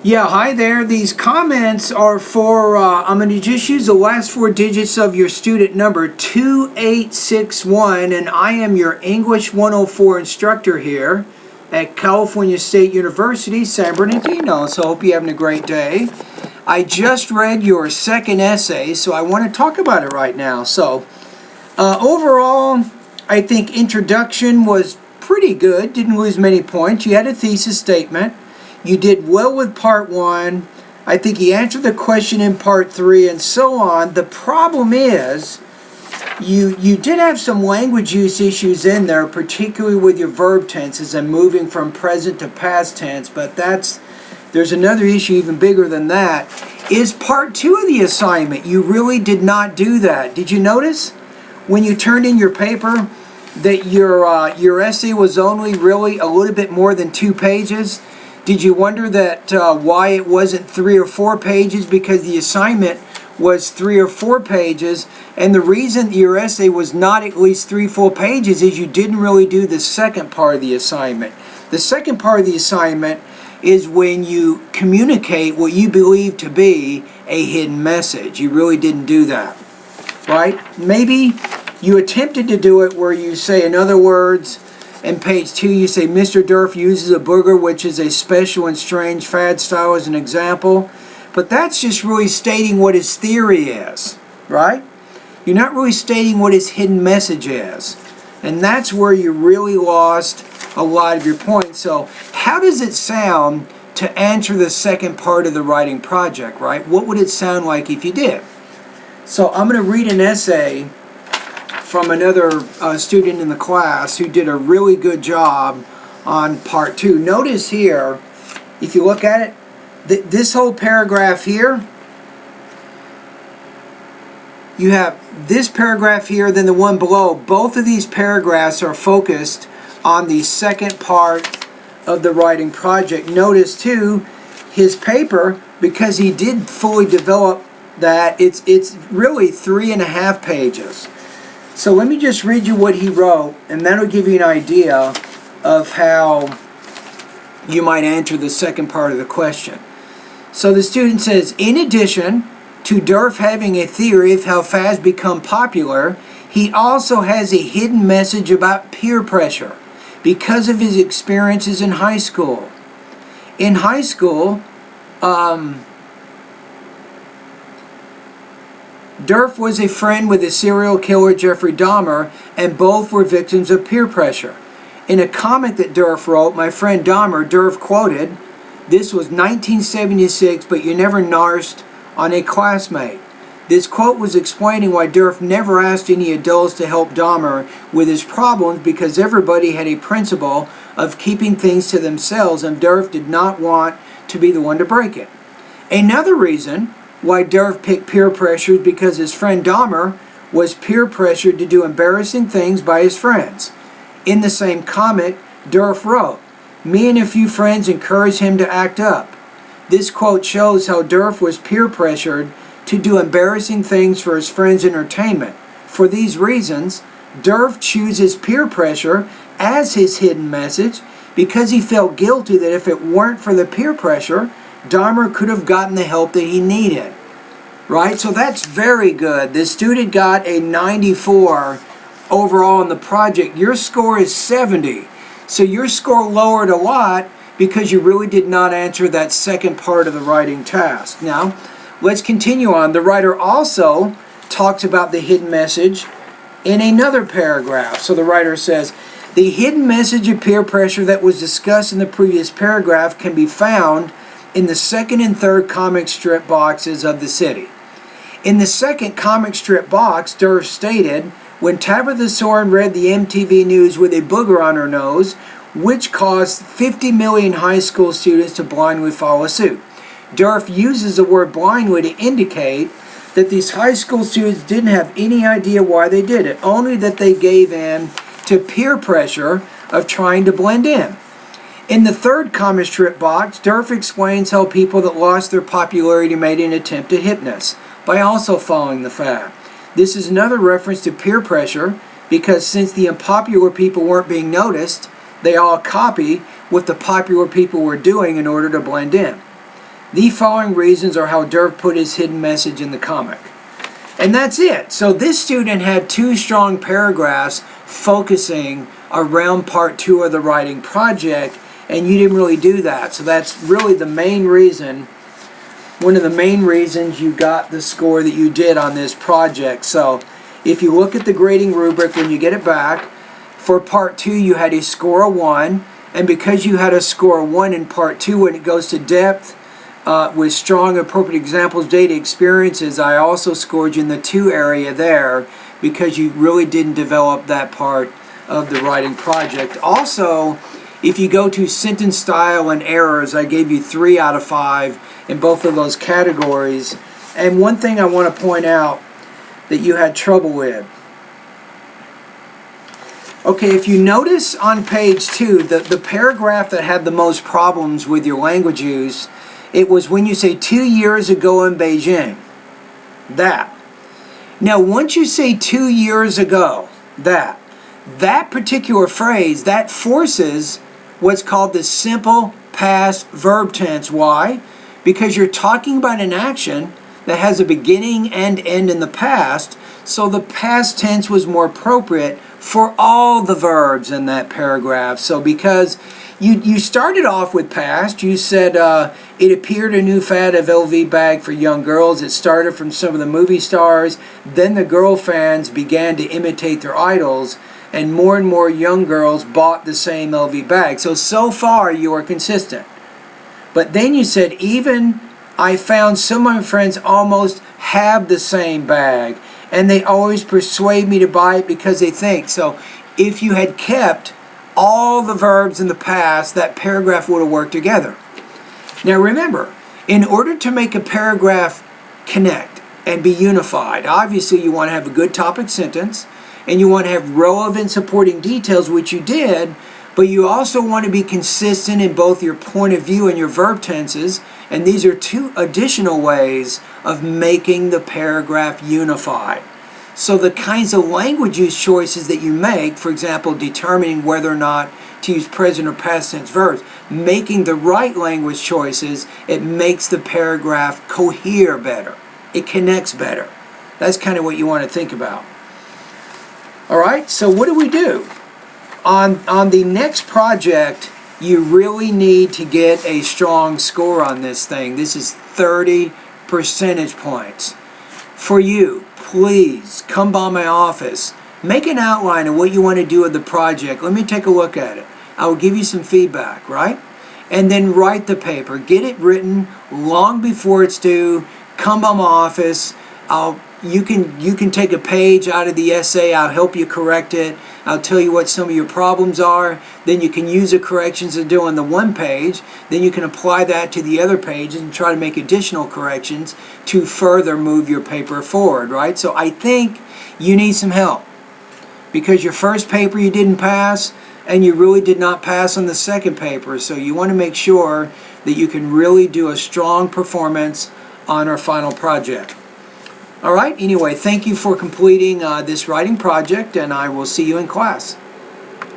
Yeah, hi there. These comments are for, I'm going to just use the last four digits of your student number, 2861, and I am your English 104 instructor here at California State University, San Bernardino. So I hope you're having a great day. I just read your second essay, so I want to talk about it right now. So, overall, I think introduction was pretty good, didn't lose many points. You had a thesis statement. You did well with part one. I think you answered the question in part three and so on. The problem is you did have some language use issues in there, particularly with your verb tenses and moving from present to past tense, but there's another issue even bigger than that. Is part two of the assignment. You really did not do that. Did you notice when you turned in your paper that your essay was only really a little bit more than 2 pages? Did you wonder that why it wasn't 3 or 4 pages? Because the assignment was 3 or 4 pages, and the reason your essay was not at least 3 full pages is you didn't really do the second part of the assignment. The second part of the assignment is when you communicate what you believe to be a hidden message. You really didn't do that, right? Maybe you attempted to do it where you say, in other words, in page 2, you say, Mr. Durf uses a booger, which is a special and strange fad style, as an example. But that's just really stating what his theory is, right? You're not really stating what his hidden message is. And that's where you really lost a lot of your points. So how does it sound to answer the second part of the writing project, right? What would it sound like if you did? So I'm going to read an essay from another student in the class who did a really good job on part 2. Notice here, if you look at it, this whole paragraph here, you have this paragraph here, then the one below. Both of these paragraphs are focused on the second part of the writing project. Notice too, his paper, because he did fully develop that, it's really 3.5 pages. So let me just read you what he wrote, and that'll give you an idea of how you might answer the second part of the question. So the student says, in addition to Durf having a theory of how fads become popular, he also has a hidden message about peer pressure because of his experiences in high school. In high school, Durf was a friend with the serial killer Jeffrey Dahmer, and both were victims of peer pressure. In a comment that Durf wrote, my friend Dahmer, Durf quoted, "This was 1976, but you never narsed on a classmate." This quote was explaining why Durf never asked any adults to help Dahmer with his problems, because everybody had a principle of keeping things to themselves, and Durf did not want to be the one to break it. Another reason why Durf picked peer pressure is because his friend Dahmer was peer pressured to do embarrassing things by his friends. In the same comment, Durf wrote, "Me and a few friends encouraged him to act up." This quote shows how Durf was peer pressured to do embarrassing things for his friends' entertainment. For these reasons, Durf chooses peer pressure as his hidden message because he felt guilty that if it weren't for the peer pressure, Dahmer could have gotten the help that he needed, right? So that's very good. The student got a 94 overall in the project. Your score is 70. So your score lowered a lot because you really did not answer that second part of the writing task. Now, let's continue on. The writer also talks about the hidden message in another paragraph. So the writer says, the hidden message of peer pressure that was discussed in the previous paragraph can be found in the second and third comic strip boxes of the city. In the second comic strip box, Durf stated, when Tabitha Soren read the MTV News with a booger on her nose, which caused 50 million high school students to blindly follow suit. Durf uses the word blindly to indicate that these high school students didn't have any idea why they did it, only that they gave in to peer pressure of trying to blend in. In the third comic strip box, Durf explains how people that lost their popularity made an attempt at hypnosis by also following the fad. This is another reference to peer pressure because since the unpopular people weren't being noticed, they all copy what the popular people were doing in order to blend in. The following reasons are how Dirk put his hidden message in the comic. And that's it. So this student had 2 strong paragraphs focusing around part 2 of the writing project, and you didn't really do that. So that's really the main reason, one of the main reasons you got the score that you did on this project. So if you look at the grading rubric when you get it back, for part 2 you had a score of 1, and because you had a score of 1 in part 2, when it goes to depth, with strong appropriate examples, data, experiences, I also scored you in the 2 area there because you really didn't develop that part of the writing project. Also, if you go to sentence style and errors, I gave you 3 out of 5 in both of those categories. And one thing I want to point out that you had trouble with. Okay, if you notice on page 2, the paragraph that had the most problems with your language use, it was when you say 2 years ago in Beijing. That. Now, once you say 2 years ago, that particular phrase, that forces what's called the simple past verb tense. Why? Because you're talking about an action that has a beginning and end in the past, so the past tense was more appropriate for all the verbs in that paragraph. So because you started off with past, you said it appeared a new fad of LV bag for young girls. It started from some of the movie stars. Then the girl fans began to imitate their idols, and more young girls bought the same LV bag. So far you are consistent. But then you said, even I found some of my friends almost have the same bag, and they always persuade me to buy it because they think. So if you had kept all the verbs in the past, that paragraph would have worked together. Now remember, in order to make a paragraph connect and be unified, obviously you want to have a good topic sentence, and you want to have relevant supporting details, which you did, but you also want to be consistent in both your point of view and your verb tenses, and these are 2 additional ways of making the paragraph unified. So the kinds of language use choices that you make, for example, determining whether or not to use present or past tense verbs, making the right language choices, it makes the paragraph cohere better. It connects better. That's kind of what you want to think about. All right, so what do? On the next project, you really need to get a strong score on this thing. This is 30 percentage points. For you, please come by my office. Make an outline of what you want to do with the project. Let me take a look at it. I will give you some feedback, right? And then write the paper. Get it written long before it's due. Come by my office. You can take a page out of the essay. I'll help you correct it. I'll tell you what some of your problems are. Then you can use the corrections to do on the one page. Then you can apply that to the other pages and try to make additional corrections to further move your paper forward, right? So I think you need some help because your first paper you didn't pass, and you really did not pass on the second paper. So you want to make sure that you can really do a strong performance on our final project. All right, anyway, thank you for completing this writing project, and I will see you in class.